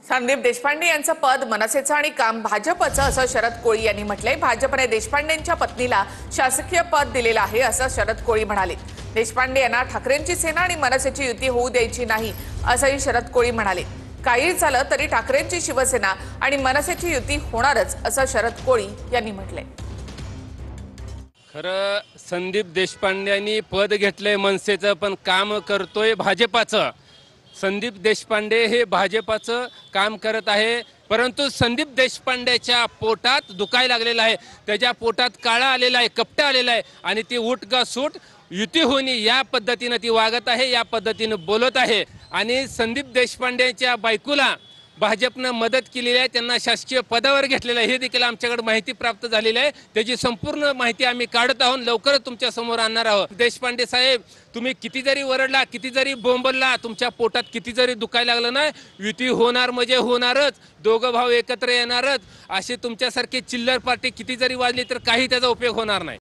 संदीप देशपांडे यांचं पद मनसेचं आणि काम भाजपचं असं शरद कोळी यांनी म्हटलंय। भाजपने देशपांडेंच्या पत्नीला शासकीय पद दिलेलं आहे असं शरद कोळी म्हणाले। देशपांडे यांना ठाकरेंची सेना आणि मनसेची युती होऊ द्यायची नाही असंही शरद कोळी म्हणाले। काही झालं तरी ठाकरेंची शिवसेना आणि मनसेची युती होणारच असं शरद कोळी यांनी म्हटलंय। खरं संदीप देशपांड्यांनी पद घेतलंय मनसेचं, पण काम करतोय भाजपाचं। संदीप देशपांडे हे भाजपाचं काम करत आहे, परंतु संदीप देशपांडेच्या पोटात दुखायला लागलेलं आहे। त्याच्या पोटात काळा आलेला आहे, कपटा आलेला आहे आणि ती उठ का सूट युती होणी या पद्धतीने ती वागत आहे, या पद्धतीने बोलत आहे। आणि संदीप देशपांडेच्या बायकोला भाजपने मदत केलेली आहे, त्यांना शासकीय पदावर घेतलेलं आहे, हे देखील आमच्याकडे माहिती प्राप्त झालेली आहे। त्याची संपूर्ण माहिती आम्ही काढत आहोत, लवकरच तुमच्या समोर आणणार आहोत। देशपांडे साहेब, तुम्ही किती जरी वरडला, किती जरी बोंबलला, तुमच्या पोटात किती जरी दुखायला लागलं ना, युती होणार म्हणजे होणारच, दोघं भाऊ एकत्र येणारच। अशी तुमच्यासारखी चिल्लर पार्टी किती जरी वाजली तर काही त्याचा उपयोग होणार नाही।